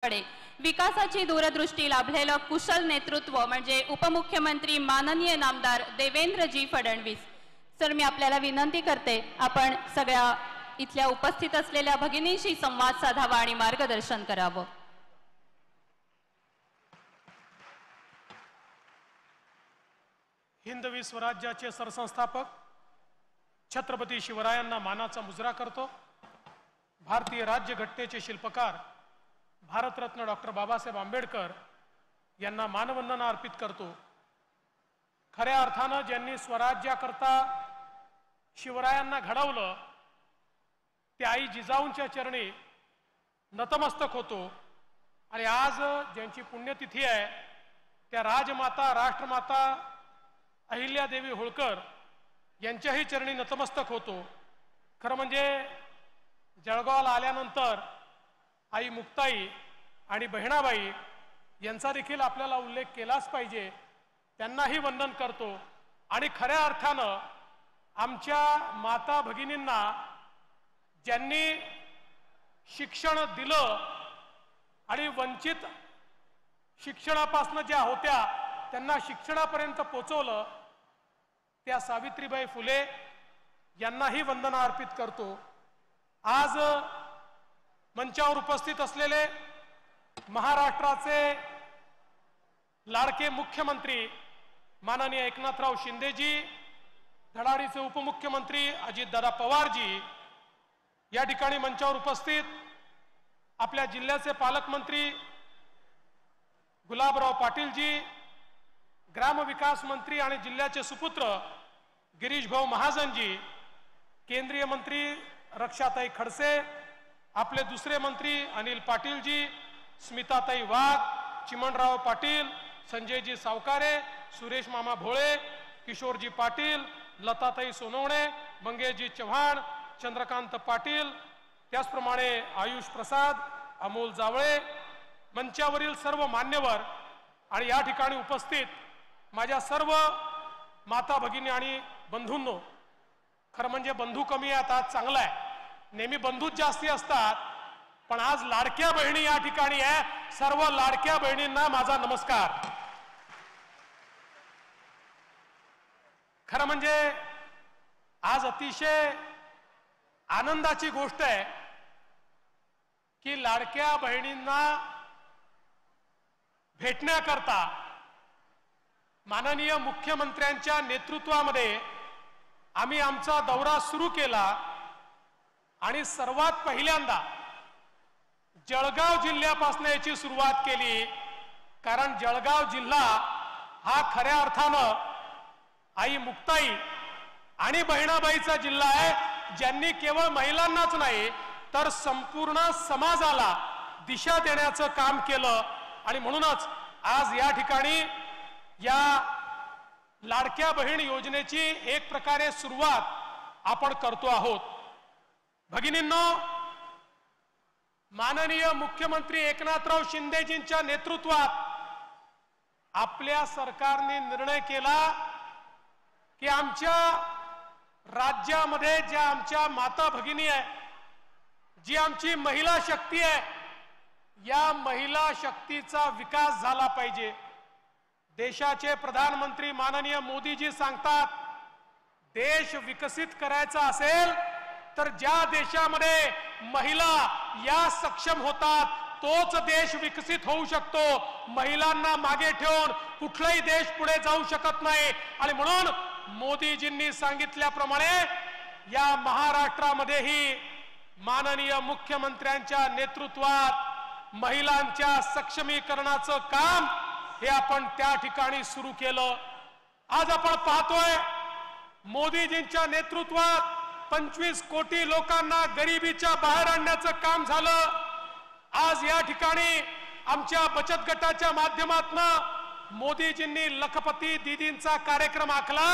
कडे विकासाची दूरदृष्टी लाभलेलं कुशल नेतृत्व म्हणजे उपमुख्यमंत्री माननीय नामदार देवेंद्रजी फडणवीस सर, मी आपल्याला विनंती करते आपण सगळ्या इथल्या उपस्थित असलेल्या भगिनींशी संवाद साधावा आणि मार्गदर्शन करावं. हिंदवी स्वराज्याचे सरसंस्थापक छत्रपती शिवरायांना मानाचा मुजरा करतो. भारतीय राज्यघटनेचे शिल्पकार भारतरत्न डॉक्टर बाबासाहेब आंबेडकर यांना मानवंदना अर्पित करतो. खऱ्या अर्थानं ज्यांनी स्वराज्याकरता शिवरायांना घडवलं त्या आई जिजाऊंच्या चरणी नतमस्तक होतो. आणि आज ज्यांची पुण्यतिथी आहे त्या राजमाता राष्ट्रमाता अहिल्यादेवी होळकर यांच्याही चरणी नतमस्तक होतो. खरं म्हणजे जळगावला आल्यानंतर आई मुक्ताई आणि बहिणाबाई यांचा देखील आपल्याला उल्लेख केलाच पाहिजे. त्यांनाही वंदन करतो. आणि खऱ्या अर्थानं आमच्या माता भगिनींना ज्यांनी शिक्षण दिलं आणि वंचित शिक्षणापासून ज्या होत्या त्यांना शिक्षणापर्यंत पोचवलं त्या सावित्रीबाई फुले यांनाही वंदना अर्पित करतो. आज मंचावर उपस्थित असलेले महाराष्ट्राचे लाडके मुख्यमंत्री माननीय एकनाथराव शिंदेजी, धडाडीचे उपमुख्यमंत्री अजितदादा पवारजी, या ठिकाणी मंचावर उपस्थित आपल्या जिल्ह्याचे पालकमंत्री गुलाबराव पाटीलजी, ग्रामविकास मंत्री आणि जिल्ह्याचे सुपुत्र गिरीश भाऊ महाजनजी, केंद्रीय मंत्री रक्षाताई खडसे, आपले दुसरे मंत्री अनिल पाटीलजी, स्मिताताई वाघ, चिमणराव पाटील, संजयजी सावकारे, सुरेश मामा भोळे, किशोरजी पाटील, लताताई सोनवणे, मंगेशजी चव्हाण, चंद्रकांत पाटील, त्याचप्रमाणे आयुष प्रसाद, अमोल जावळे, मंचावरील सर्व मान्यवर आणि या ठिकाणी उपस्थित माझ्या सर्व माता भगिनी आणि बंधूंनो. खरं म्हणजे बंधू कमी आहेत, आज चांगला आहे. नेहमी बंधूच जास्ती असतात, पण आज लाडक्या बहिणी या ठिकाणी आहे. सर्व लाडक्या बहिणींना माझा नमस्कार. खरं म्हणजे आज अतिशय आनंदाची गोष्ट आहे की लाडक्या बहिणींना भेटण्याकरता माननीय मुख्यमंत्र्यांच्या नेतृत्वामध्ये आम्ही आमचा दौरा सुरू केला. आणि सर्वात पहिल्यांदा जळगाव जिल्ह्यापासून याची सुरुवात केली. कारण जळगाव जिल्हा हा खऱ्या अर्थानं आई मुक्ताई आणि बहिणाबाईचा जिल्हा आहे, ज्यांनी केवळ महिलांनाच नाही तर संपूर्ण समाजाला दिशा देण्याचं काम केलं. आणि म्हणूनच आज या ठिकाणी या लाडक्या बहीण योजनेची एक प्रकारे सुरुवात आपण करतो आहोत. भगिनींनो, माननीय मुख्यमंत्री एकनाथराव शिंदेजींच्या नेतृत्वात आपल्या सरकारने निर्णय केला की आमच्या राज्यामध्ये ज्या आमच्या माता भगिनी आहे, जी आमची महिला शक्ती आहे, या महिला शक्तीचा विकास झाला पाहिजे. देशाचे प्रधानमंत्री माननीय मोदीजी सांगतात, देश विकसित करायचा असेल तर ज्या देशामध्ये महिला या सक्षम होतात तोच देश विकसित होऊ शकतो. महिलांना मागे ठेवून कुठलाही देश पुढे जाऊ शकत नाही. आणि म्हणून मोदीजींनी सांगितल्याप्रमाणे या महाराष्ट्रामध्येही माननीय मुख्यमंत्र्यांच्या नेतृत्वात महिलांच्या सक्षमीकरणाचं काम हे आपण त्या ठिकाणी सुरू केलं. आज आपण पाहतोय मोदीजींच्या नेतृत्वात 25 कोटी लोकांना गरिबीच्या बाहेर आणण्याचं काम झालं. आज या ठिकाणी आमच्या बचत गटाच्या माध्यमातून मोदीजींनी लखपती दीदींचा कार्यक्रम आखला.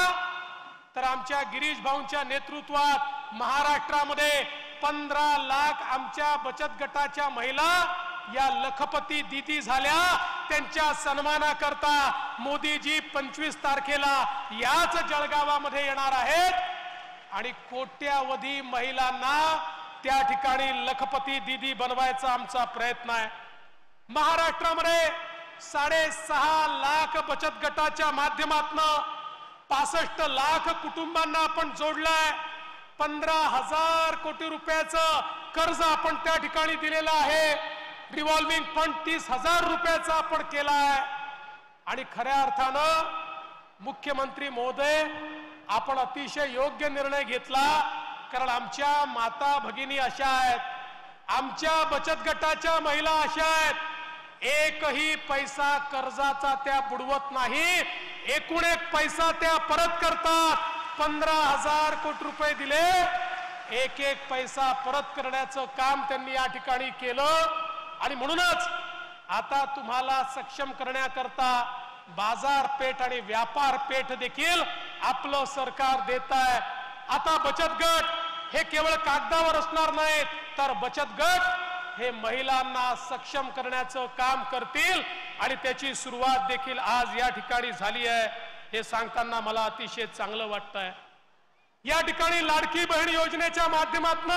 तर आमच्या गिरीश भाऊंच्या नेतृत्वात महाराष्ट्रामध्ये 15 लाख आमच्या बचत गटाच्या महिला या लखपती दीदी झाल्या. त्यांच्या सन्मानाकरता मोदीजी 25 तारखेला याच जळगावामध्ये येणार आहेत आणि कोट्यावधी महिलांना त्या ठिकाणी लखपती दीदी बनवायचा आमचा प्रयत्न आहे. महाराष्ट्रामध्ये 6.5 लाख बचत गटाच्या माध्यमातून 65 लाख कुटुंबांना आपण जोडलाय. 15,000 कोटी रुपयाचं कर्ज आपण त्या ठिकाणी दिलेलं आहे. रिव्हॉल्विंग फंड 30,000 रुपयाचा आपण केलाय. आणि खऱ्या अर्थानं मुख्यमंत्री महोदय, आपण अतिशय योग्य निर्णय घेतला. कारण आमच्या माता भगिनी अशा आहेत, आमच्या बचत गटाच्या महिला अशा आहेत, एकही पैसा कर्जाचा त्या बुडवत नाही, एकूण एक पैसा त्या परत करतात. 15,000 कोटी रुपये दिले, एक एक पैसा परत करण्याचं काम त्यांनी या ठिकाणी केलं. आणि म्हणूनच आता तुम्हाला सक्षम करण्याकरता बाजारपेठ आणि व्यापार पेठ देखील आपलं सरकार देत आहे. आता बचत गट हे केवळ कागदावर असणार नाहीत, तर बचत गट हे महिलांना सक्षम करण्याचं काम करतील. आणि त्याची सुरुवात देखील आज या ठिकाणी झाली आहे. हे सांगताना मला अतिशय चांगलं वाटतंय. या ठिकाणी लाडकी बहीण योजनेच्या माध्यमातून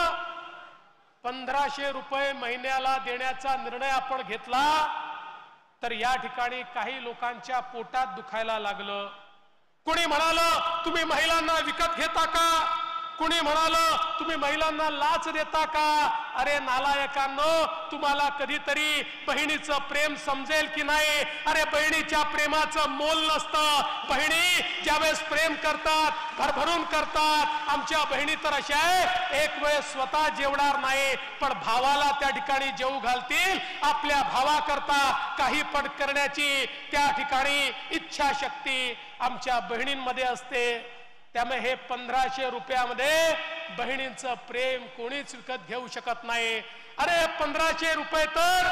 1,500 रुपये महिन्याला देण्याचा निर्णय आपण घेतला. तर या ठिकाणी काही लोकांच्या पोटात दुखायला लागलं. कोणी म्हणालं तुम्ही महिलांना विकत घेता का, कोणी म्हणालं तुम्ही महिलांना लाच देता का. अरे नालायकांनो, तुम्हाला कधीतरी बहिणीचं प्रेम समजेल की नाही. अरे बहिणीच्या प्रेमाचं मोल नसतं. बहिणी ज्यावेळेस प्रेम करतात, भरभरून करतात. आमच्या बहिणी तर अशा आहे, एक वेळ स्वतः जेवणार नाही, पण भावाला त्या ठिकाणी जेवू घालतील. आपल्या भावाकरता काही पण करण्याची त्या ठिकाणी इच्छाशक्ती आमच्या बहिणींमध्ये असते. त्यामुळे हे 1,500 रुपयामध्ये बहिणींचं प्रेम कोणीच विकत घेऊ शकत नाही. अरे 1,500 रुपये तर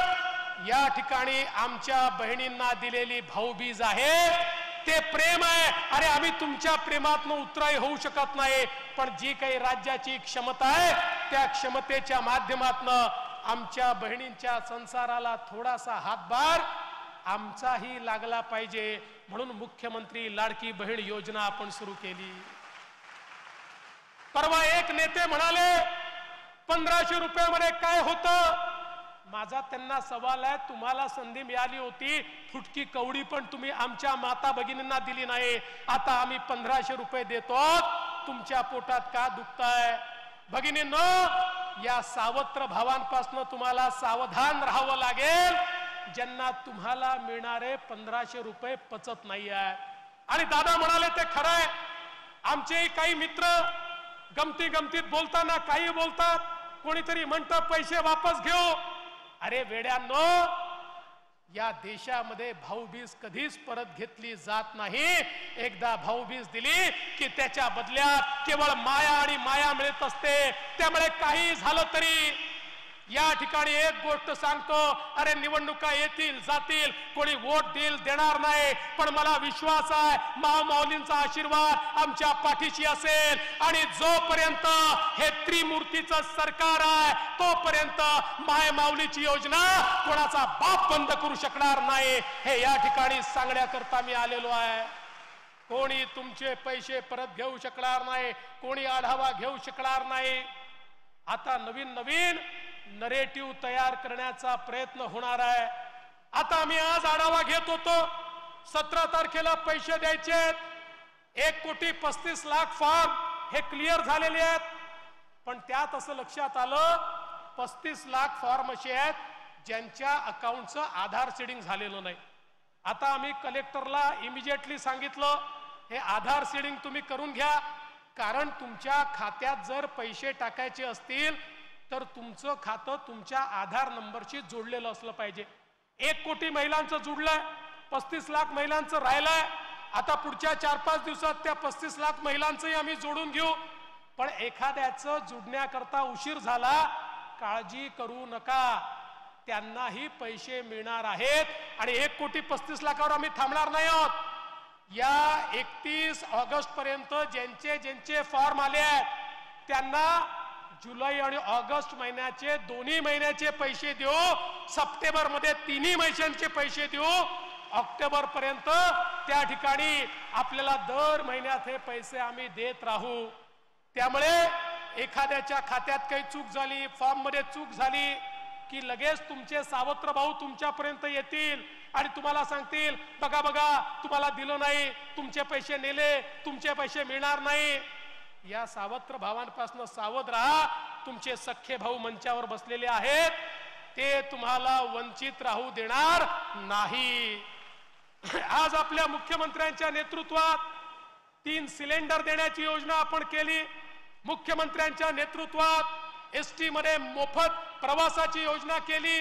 या ठिकाणी आमच्या बहिणींना दिलेली भाऊबीज आहे, ते प्रेम आहे. अरे आम्ही तुमच्या प्रेमातून उतराई होऊ शकत नाही, पण जी काही राज्याची क्षमता आहे त्या क्षमतेच्या माध्यमातून आमच्या बहिणींच्या संसाराला थोडासा हातभार आमचाही लागला पाहिजे. म्हणून मुख्यमंत्री लाडकी बहीण योजना आपण सुरू केली. परवा एक नेते म्हणाले 1,500 रुपयामध्ये काय होतं. माझा त्यांना सवाल आहे, तुम्हाला संधी मिळाली होती, फुटकी कवडी पण तुम्ही आमच्या माता भगिनींना दिली नाही. आता आम्ही 1,500 रुपये देतो, तुमच्या पोटात का दुखताय. भगिनींनो, या सावत्र भावांपासून तुम्हाला सावधान राहावं लागेल, ज्यांना तुम्हाला मिळणारे 1,500 रुपये पचत नाही आहे. आणि दादा म्हणाले ते खरं आहे. आमचे काही मित्र गमती गमतीत बोलताना काही बोलतात. कोणीतरी म्हणतं पैसे वापस घेऊ. अरे वेड्यांनो, या देशामध्ये भाऊबीज कधीच परत घेतली जात नाही. एकदा भाऊबीज दिली की त्याच्या बदल्यात केवळ माया आणि माया मिळत असते. त्यामुळे काही झालं तरी या ठिकाणी एक गोष्ट सांगतो, अरे निवडणुका येतील जातील, कोणी वोट देईल देणार नाही, पण मला विश्वास आहे महामाऊलींचा आशीर्वाद आमच्या पाठीशी असेल. आणि जोपर्यंत हे त्रिमूर्तीचं सरकार आहे तोपर्यंत माय माऊलीची योजना कोणाचा बाप बंद करू शकणार नाही. हे या ठिकाणी सांगण्याकरता मी आलेलो आहे. कोणी तुमचे पैसे परत घेऊ शकणार नाही, कोणी आढावा घेऊ शकणार नाही. आता नवीन नवीन नरेटिव्ह तयार करण्याचा प्रयत्न होणार आहे. आता आम्ही आज आढावा घेत होतो, 17 तारखेला पैसे द्यायचे, 1,35,00,000 फॉर्म हे क्लिअर झालेले आहेत. पण त्यात असं लक्षात आलं 35 लाख फॉर्म असे आहेत ज्यांच्या अकाउंटचं आधार सीडिंग झालेलं नाही. आता आम्ही कलेक्टरला इमिजिएटली सांगितलं, हे आधार सीडिंग तुम्ही करून घ्या, कारण तुमच्या खात्यात जर पैसे टाकायचे असतील तर तुमचं खातं तुमच्या आधार नंबरशी जोडलेलं असलं पाहिजे. 1 कोटी महिलांचं जुडलंय, 35 लाख महिलांचं राहिलंय. आता पुढच्या 4-5 दिवसात त्या 35 लाख महिलांचंही आम्ही जोडून घेऊ. पण एखाद्याचं जुडण्याकरता उशीर झाला, काळजी करू नका, त्यांनाही पैसे मिळणार आहेत. आणि 1,35,00,000 आम्ही थांबणार नाही आहोत. या 31 ऑगस्ट पर्यंत ज्यांचे फॉर्म आले आहेत त्यांना जुलै आणि ऑगस्ट महिन्याचे दोन्ही महिन्याचे पैसे देऊ, सप्टेंबर मध्ये तिन्ही महिन्यांचे पैसे देऊ, ऑक्टोबर पर्यंत त्या ठिकाणी आपल्याला दर महिन्यात हे पैसे आम्ही देत राहू. त्यामुळे एखाद्याच्या खात्यात काही चूक झाली, फॉर्म मध्ये चूक झाली, की लगेच तुमचे सावत्र भाऊ तुमच्यापर्यंत येतील आणि तुम्हाला सांगतील बघा बघा तुम्हाला दिलं नाही, तुमचे पैसे नेले, तुमचे पैसे मिळणार नाही. या सावत्र भावांपासून सावध राहा. तुमचे सख्खे भाऊ मंचावर बसलेले आहेत, ते तुम्हाला वंचित राहू देणार नाही. आज आपल्या मुख्यमंत्र्यांच्या नेतृत्वात 3 सिलेंडर देण्याची योजना आपण केली. मुख्यमंत्र्यांच्या नेतृत्वात एसटी मध्ये मोफत प्रवासाची योजना केली.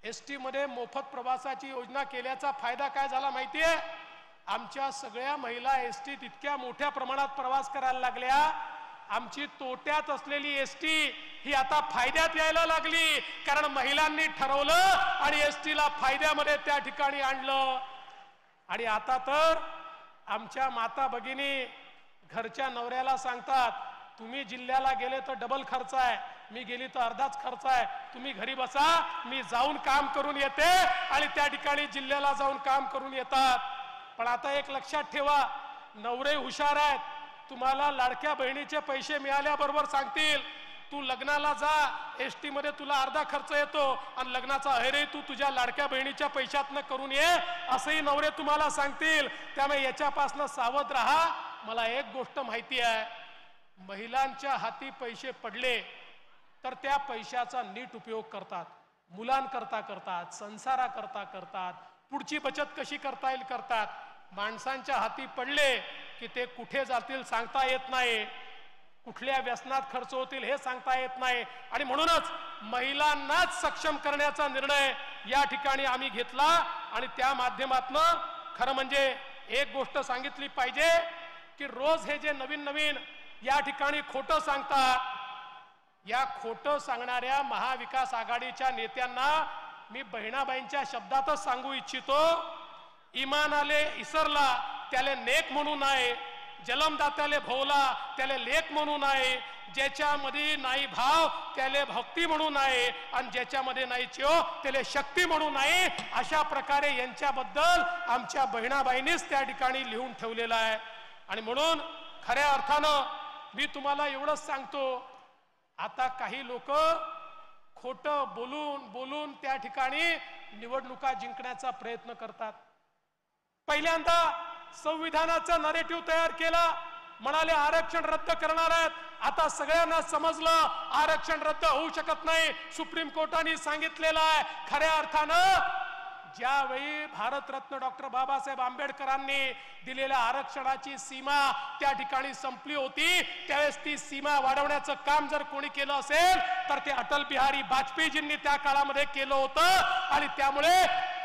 एसटी मध्ये मोफत प्रवासाची योजना केल्याचा फायदा काय झाला माहितीये? आमच्या सगळ्या महिला एसटीत इतक्या मोठ्या प्रमाणात प्रवास करायला लागल्या. आमची तोट्यात असलेली एसटी ही आता फायद्यात यायला लागली, कारण महिलांनी ठरवलं आणि एसटीला फायद्यामध्ये त्या ठिकाणी आणलं. आणि आता तर आमच्या माता भगिनी घरच्या नवऱ्याला सांगतात, तुम्ही जिल्ह्याला गेले तर डबल खर्च आहे, मी गेली तर अर्धाच खर्च आहे, तुम्ही घरी बसा, मी जाऊन काम करून येते. आणि त्या ठिकाणी जिल्ह्याला जाऊन काम करून येतात. पण आता एक लक्षात ठेवा, नवरे हुशार आहेत. तुम्हाला लाडक्या बहिणीचे पैसे मिळाल्याबरोबर सांगतील तू लग्नाला जा, एसटी मध्ये तुला अर्धा खर्च येतो आणि लग्नाचा अहेरही तू तुझ्या लाडक्या बहिणीच्या पैशातनं करून ये, असंही नवरे तुम्हाला सांगतील. त्यामुळे याच्यापासून सावध राहा. मला एक गोष्ट माहिती आहे, महिलांच्या हाती पैसे पडले तर त्या पैशाचा नीट उपयोग करतात, मुलांकरता करतात, संसाराकरता करतात, पुढची बचत कशी करता येईल करतात. माणसांच्या हाती पडले की ते कुठे जातील सांगता येत नाही, कुठल्या व्यसनात खर्च होतील हे सांगता येत नाही. आणि म्हणूनच महिलांनाच सक्षम करण्याचा निर्णय या ठिकाणी आम्ही घेतला. आणि त्या माध्यमातून खरं म्हणजे एक गोष्ट सांगितली पाहिजे की रोज हे जे नवीन नवीन या ठिकाणी खोटं सांगतात, या खोटं सांगणाऱ्या महाविकास आघाडीच्या नेत्यांना मी बहिणाबाईंच्या शब्दातच सांगू इच्छितो, इमानाले इसरला त्याले नेक म्हणू नये, जलमदात्याले भोवला त्याले लेख म्हणू नये, ज्याच्यामध्ये नाही भाव त्याले भक्ती म्हणू नये, आणि ज्याच्यामध्ये नाही चेव त्याले शक्ती म्हणू नये. अशा प्रकारे यांच्याबद्दल आमच्या बहिणाबाईंनीच त्या ठिकाणी लिहून ठेवलेलं आहे. आणि म्हणून खऱ्या अर्थानं मी तुम्हाला एवढंच सांगतो, आता काही लोक खोटं बोलून बोलून त्या ठिकाणी निवडणुका जिंकण्याचा प्रयत्न करतात. पहिल्यांदा संविधानाचा नरेटिव्ह तयार केला, म्हणाले आरक्षण रद्द करणार आहेत. आता सगळ्यांना समजलं आरक्षण रद्द होऊ शकत नाही, सुप्रीम कोर्टाने सांगितलेलं आहे. खऱ्या अर्थानं ज्यावेळी भारतरत्न डॉक्टर बाबासाहेब आंबेडकरांनी दिलेल्या आरक्षणाची सीमा त्या ठिकाणी संपली होती, त्यावेळेस ती सीमा वाढवण्याचं काम जर कोणी केलं असेल तर ते अटल बिहारी वाजपेयीजींनी त्या काळामध्ये केलं होतं. आणि त्यामुळे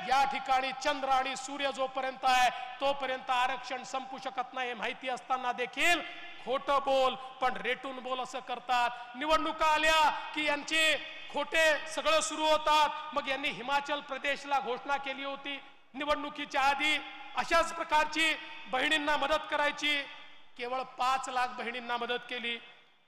या ठिकाणी चंद्र आणि सूर्य जोपर्यंत आहे तोपर्यंत आरक्षण संपू शकत नाही माहिती असताना देखील खोटं बोल पण रेटून बोल असं करतात. निवडणुका आल्या की यांचे खोटे सगळं सुरू होतात. मग यांनी हिमाचल प्रदेशला घोषणा केली होती निवडणुकीच्या आधी, अशाच प्रकारची बहिणींना मदत करायची, केवळ 5 लाख बहिणींना मदत केली.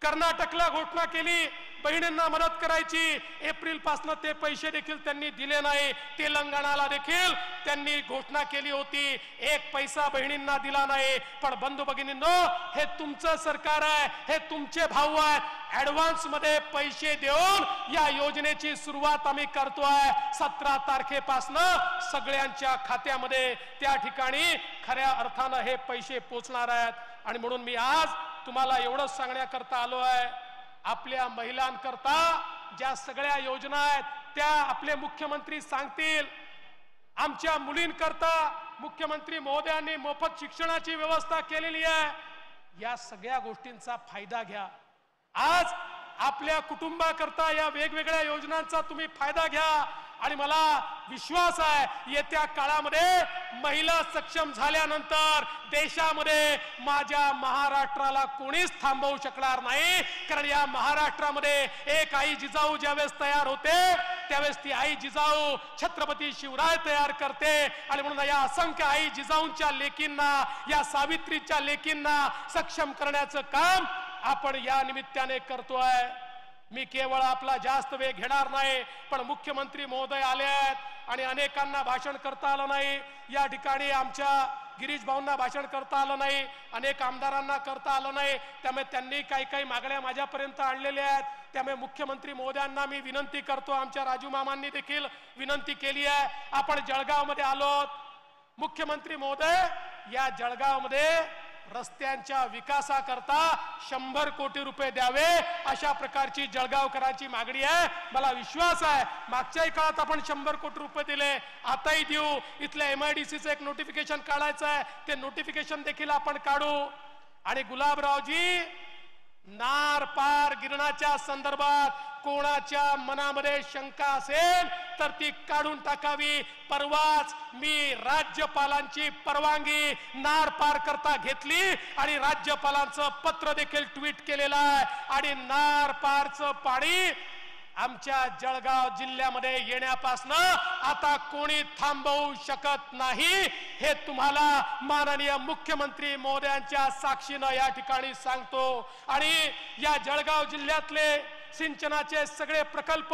कर्नाटकला घोषणा केली बहिणींना मदत करायची, एप्रिल पासून ते पैसे देखील त्यांनी दिले नाही. तेलंगणाला देखील त्यांनी घोषणा केली होती, 1 पैसा बहिणींना दिला नाही. पण बंधू भगिनींनो, हे तुमचं सरकार आहे, हे तुमचे भाऊ आहेत. ऍडव्हान्स मध्ये पैसे देऊन या योजनेची सुरुवात आम्ही करतोय. 17 तारखेपासून सगळ्यांच्या खात्यामध्ये त्या ठिकाणी खऱ्या अर्थानं हे पैसे पोचणार आहेत. आणि म्हणून मी आज तुम्हाला एवढंच सांगण्याकरता आलो आहे, आपल्या महिलांकरता ज्या सगळ्या योजना आहेत त्या आपले मुख्यमंत्री सांगतील. आमच्या मुलींकरता मुख्यमंत्री महोदयांनी मोफत शिक्षणाची व्यवस्था केलेली आहे. या सगळ्या गोष्टींचा फायदा घ्या. आज आपल्या कुटुंबाकरता या वेगवेगळ्या योजनांचा तुम्ही फायदा घ्या. आणि मला विश्वास आहे येत्या काळामध्ये महिला सक्षम झाल्यानंतर देशामध्ये माझ्या महाराष्ट्राला कोणीच थांबवू शकणार नाही. कारण या महाराष्ट्रामध्ये एक आई जिजाऊ ज्यावेळेस तयार होते त्यावेळेस ती आई जिजाऊ छत्रपती शिवराय तयार करते. आणि म्हणून या असंख्य आई जिजाऊंच्या लेकींना, या सावित्रीच्या लेकींना सक्षम करण्याचं काम आपण या निमित्ताने करतोय. मी केवळ आपला जास्त वेळ घेणार नाही, पण मुख्यमंत्री महोदय आले आहेत आणि अनेकांना भाषण करता आलं नाही. या ठिकाणी आमच्या गिरीश भाऊंना भाषण करता आलं नाही, अनेक आमदारांना करता आलं नाही, त्यामुळे त्यांनी काही मागण्या माझ्यापर्यंत आणलेल्या आहेत. त्यामुळे मुख्यमंत्री महोदयांना मी विनंती करतो, आमच्या राजू मामांनी देखील विनंती केली आहे, आपण जळगावमध्ये आलोत. मुख्यमंत्री महोदय, या जळगावमध्ये रस्त्यांच्या विकासाकरता 100 कोटी रुपये द्यावे, अशा प्रकारची जळगावकरांची मागणी आहे. मला विश्वास आहे मागच्याही काळात आपण 100 कोटी रुपये दिले, आताही देऊ. इथल्या MIDCचं एक नोटिफिकेशन काढायचं आहे, ते नोटिफिकेशन देखील आपण काढू. आणि गुलाबरावजी, नार पार गिरणाच्या संदर्भात कोणाच्या मनामध्ये शंका असेल तर ती काढून टाकावी. परवाच मी राज्यपालांची परवानगी नार पार करता घेतली आणि राज्यपालांचं पत्र देखील ट्विट केलेलं आहे. आणि नार पारचं पाणी आमच्या जळगाव जिल्ह्यामध्ये येण्यापासून आता कोणी थांबवू शकत नाही, हे तुम्हाला माननीय मुख्यमंत्री महोदयांच्या साक्षीनं या ठिकाणी सांगतो. आणि या जळगाव जिल्ह्यातले सिंचनाचे सगळे प्रकल्प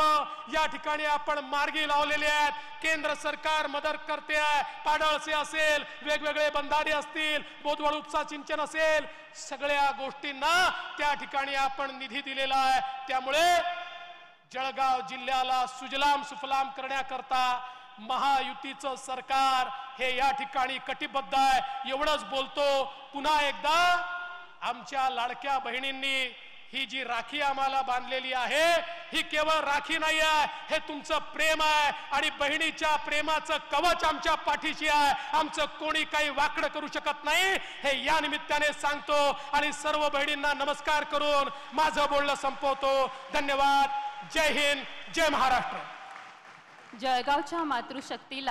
या ठिकाणी आपण मार्गी लावलेले आहेत. केंद्र सरकार मदत करते आहे. पाडळसे असेल, वेगवेगळे बंधारे असतील, बोदवड उपसा सिंचन असेल, सगळ्या गोष्टींना त्या ठिकाणी आपण निधी दिलेला आहे. त्यामुळे जळगाव जिल्ह्याला सुजलाम सुफलाम करण्याकरता महायुतीचं सरकार हे या ठिकाणी कटिबद्ध आहे. एवढंच बोलतो. पुन्हा एकदा आमच्या लाडक्या बहिणींनी ही जी राखी आम्हाला बांधलेली आहे, ही केवळ राखी नाही आहे, हे तुमचं प्रेम आहे. आणि बहिणीच्या प्रेमाचं कवच आमच्या पाठीशी आहे. आमचं कोणी काही वाकडं करू शकत नाही, हे या निमित्ताने सांगतो. आणि सर्व बहिणींना नमस्कार करून माझं बोलणं संपवतो. धन्यवाद. जय हिंद, जय महाराष्ट्र. जळगावच्या मातृशक्तीला